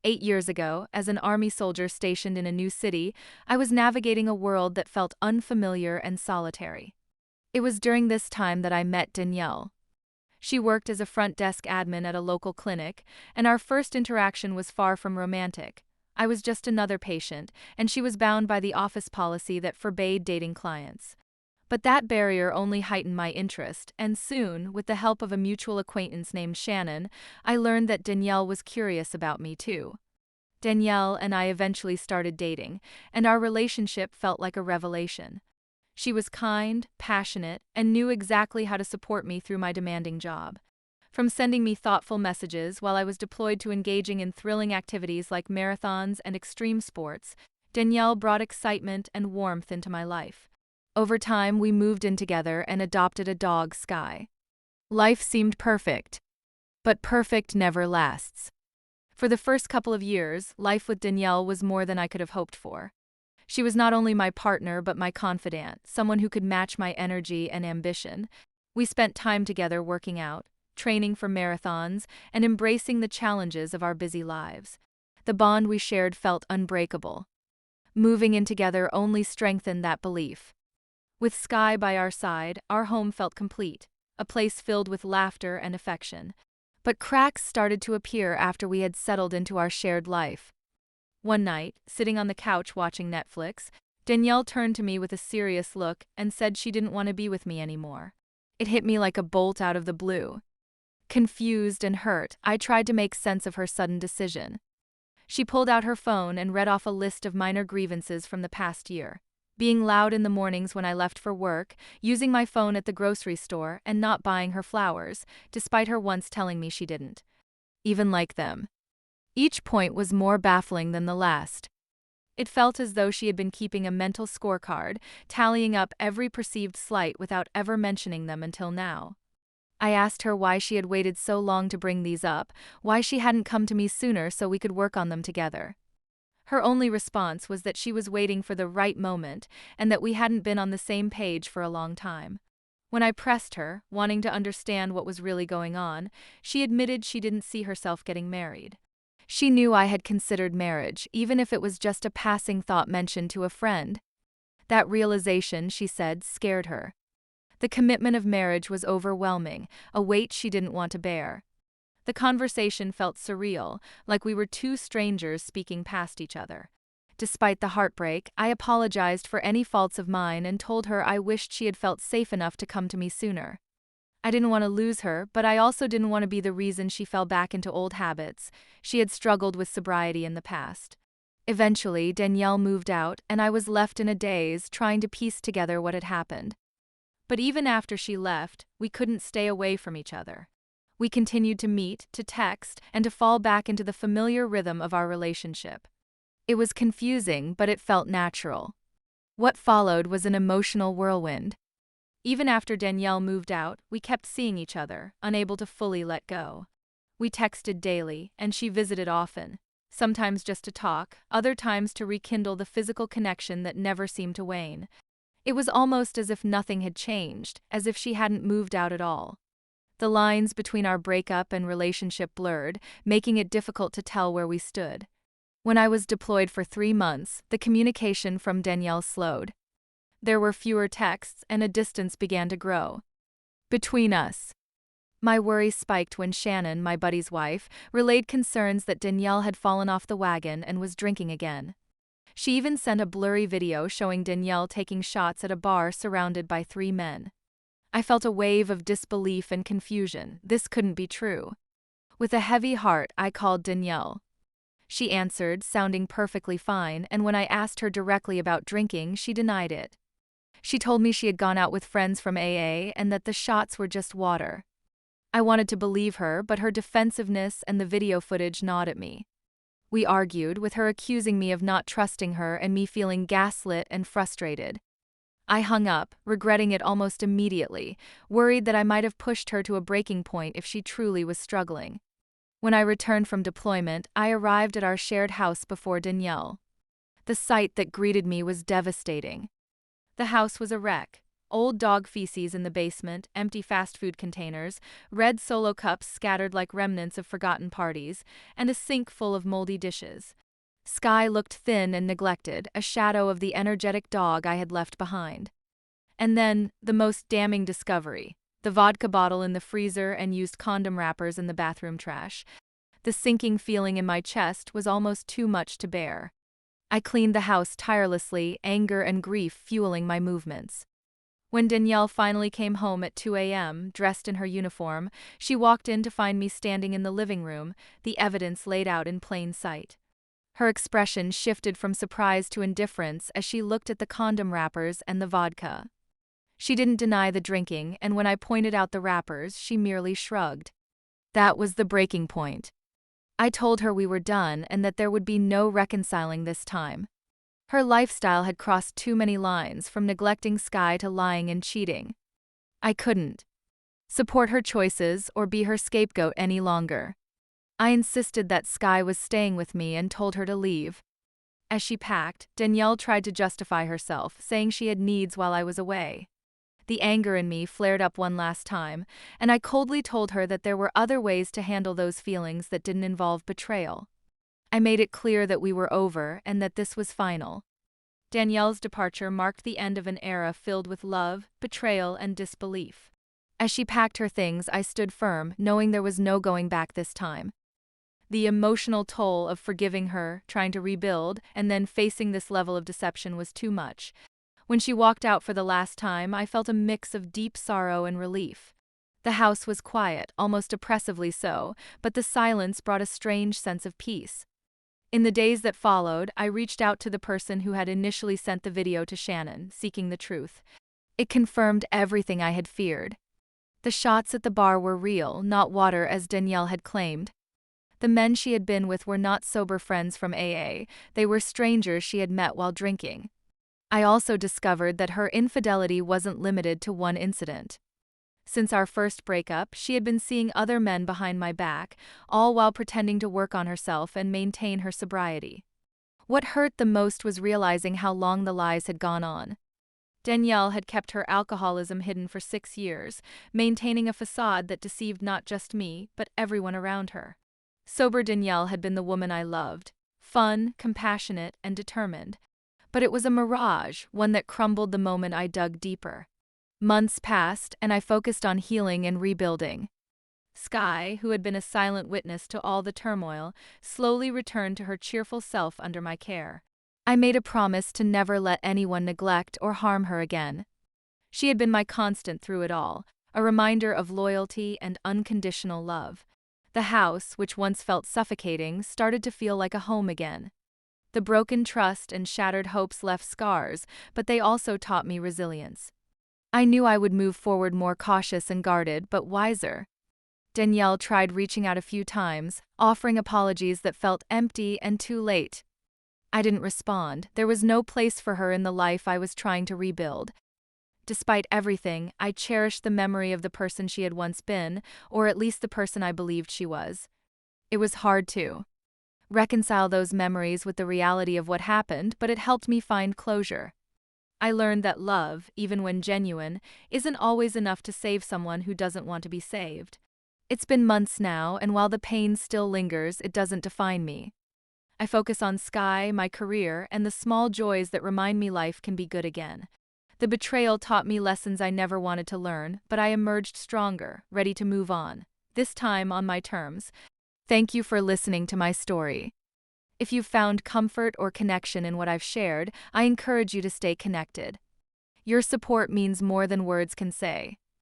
8 years ago, as an army soldier stationed in a new city, I was navigating a world that felt unfamiliar and solitary. It was during this time that I met Danielle. She worked as a front desk admin at a local clinic, and our first interaction was far from romantic. I was just another patient, and she was bound by the office policy that forbade dating clients. But that barrier only heightened my interest, and soon, with the help of a mutual acquaintance named Shannon, I learned that Danielle was curious about me too. Danielle and I eventually started dating, and our relationship felt like a revelation. She was kind, passionate, and knew exactly how to support me through my demanding job. From sending me thoughtful messages while I was deployed to engaging in thrilling activities like marathons and extreme sports, Danielle brought excitement and warmth into my life. Over time, we moved in together and adopted a dog, Sky. Life seemed perfect, but perfect never lasts. For the first couple of years, life with Danielle was more than I could have hoped for. She was not only my partner but my confidant, someone who could match my energy and ambition. We spent time together working out, training for marathons, and embracing the challenges of our busy lives. The bond we shared felt unbreakable. Moving in together only strengthened that belief. With Sky by our side, our home felt complete, a place filled with laughter and affection. But cracks started to appear after we had settled into our shared life. One night, sitting on the couch watching Netflix, Danielle turned to me with a serious look and said she didn't want to be with me anymore. It hit me like a bolt out of the blue. Confused and hurt, I tried to make sense of her sudden decision. She pulled out her phone and read off a list of minor grievances from the past year. Being loud in the mornings when I left for work, using my phone at the grocery store, and not buying her flowers, despite her once telling me she didn't even like them. Each point was more baffling than the last. It felt as though she had been keeping a mental scorecard, tallying up every perceived slight without ever mentioning them until now. I asked her why she had waited so long to bring these up, why she hadn't come to me sooner so we could work on them together. Her only response was that she was waiting for the right moment and that we hadn't been on the same page for a long time. When I pressed her, wanting to understand what was really going on, she admitted she didn't see herself getting married. She knew I had considered marriage, even if it was just a passing thought mentioned to a friend. That realization, she said, scared her. The commitment of marriage was overwhelming, a weight she didn't want to bear. The conversation felt surreal, like we were two strangers speaking past each other. Despite the heartbreak, I apologized for any faults of mine and told her I wished she had felt safe enough to come to me sooner. I didn't want to lose her, but I also didn't want to be the reason she fell back into old habits. She had struggled with sobriety in the past. Eventually, Danielle moved out, and I was left in a daze, trying to piece together what had happened. But even after she left, we couldn't stay away from each other. We continued to meet, to text, and to fall back into the familiar rhythm of our relationship. It was confusing, but it felt natural. What followed was an emotional whirlwind. Even after Danielle moved out, we kept seeing each other, unable to fully let go. We texted daily, and she visited often, sometimes just to talk, other times to rekindle the physical connection that never seemed to wane. It was almost as if nothing had changed, as if she hadn't moved out at all. The lines between our breakup and relationship blurred, making it difficult to tell where we stood. When I was deployed for 3 months, the communication from Danielle slowed. There were fewer texts, and a distance began to grow between us. My worry spiked when Shannon, my buddy's wife, relayed concerns that Danielle had fallen off the wagon and was drinking again. She even sent a blurry video showing Danielle taking shots at a bar surrounded by 3 men. I felt a wave of disbelief and confusion. This couldn't be true. With a heavy heart, I called Danielle. She answered, sounding perfectly fine, and when I asked her directly about drinking, she denied it. She told me she had gone out with friends from AA and that the shots were just water. I wanted to believe her, but her defensiveness and the video footage gnawed at me. We argued, with her accusing me of not trusting her and me feeling gaslit and frustrated. I hung up, regretting it almost immediately, worried that I might have pushed her to a breaking point if she truly was struggling. When I returned from deployment, I arrived at our shared house before Danielle. The sight that greeted me was devastating. The house was a wreck. old dog feces in the basement, empty fast food containers, red Solo cups scattered like remnants of forgotten parties, and a sink full of moldy dishes. Sky looked thin and neglected, a shadow of the energetic dog I had left behind. And then, the most damning discovery: the vodka bottle in the freezer and used condom wrappers in the bathroom trash. The sinking feeling in my chest was almost too much to bear. I cleaned the house tirelessly, anger and grief fueling my movements. When Danielle finally came home at 2 a.m., dressed in her uniform, she walked in to find me standing in the living room, the evidence laid out in plain sight. Her expression shifted from surprise to indifference as she looked at the condom wrappers and the vodka. She didn't deny the drinking, and when I pointed out the wrappers, she merely shrugged. That was the breaking point. I told her we were done and that there would be no reconciling this time. Her lifestyle had crossed too many lines, from neglecting Sky to lying and cheating. I couldn't support her choices or be her scapegoat any longer. I insisted that Sky was staying with me and told her to leave. As she packed, Danielle tried to justify herself, saying she had needs while I was away. The anger in me flared up one last time, and I coldly told her that there were other ways to handle those feelings that didn't involve betrayal. I made it clear that we were over and that this was final. Danielle's departure marked the end of an era filled with love, betrayal, and disbelief. As she packed her things, I stood firm, knowing there was no going back this time. The emotional toll of forgiving her, trying to rebuild, and then facing this level of deception was too much. When she walked out for the last time, I felt a mix of deep sorrow and relief. The house was quiet, almost oppressively so, but the silence brought a strange sense of peace. In the days that followed, I reached out to the person who had initially sent the video to Shannon, seeking the truth. It confirmed everything I had feared. The shots at the bar were real, not water as Danielle had claimed. The men she had been with were not sober friends from AA, they were strangers she had met while drinking. I also discovered that her infidelity wasn't limited to one incident. Since our first breakup, she had been seeing other men behind my back, all while pretending to work on herself and maintain her sobriety. What hurt the most was realizing how long the lies had gone on. Danielle had kept her alcoholism hidden for 6 years, maintaining a facade that deceived not just me, but everyone around her. Sober Danielle had been the woman I loved, fun, compassionate, and determined. But it was a mirage, one that crumbled the moment I dug deeper. Months passed, and I focused on healing and rebuilding. Sky, who had been a silent witness to all the turmoil, slowly returned to her cheerful self under my care. I made a promise to never let anyone neglect or harm her again. She had been my constant through it all, a reminder of loyalty and unconditional love. The house, which once felt suffocating, started to feel like a home again. The broken trust and shattered hopes left scars, but they also taught me resilience. I knew I would move forward more cautious and guarded, but wiser. Danielle tried reaching out a few times, offering apologies that felt empty and too late. I didn't respond. There was no place for her in the life I was trying to rebuild. Despite everything, I cherished the memory of the person she had once been, or at least the person I believed she was. It was hard to reconcile those memories with the reality of what happened, but it helped me find closure. I learned that love, even when genuine, isn't always enough to save someone who doesn't want to be saved. It's been months now, and while the pain still lingers, it doesn't define me. I focus on Sky, my career, and the small joys that remind me life can be good again. The betrayal taught me lessons I never wanted to learn, but I emerged stronger, ready to move on, this time on my terms. Thank you for listening to my story. If you've found comfort or connection in what I've shared, I encourage you to stay connected. Your support means more than words can say.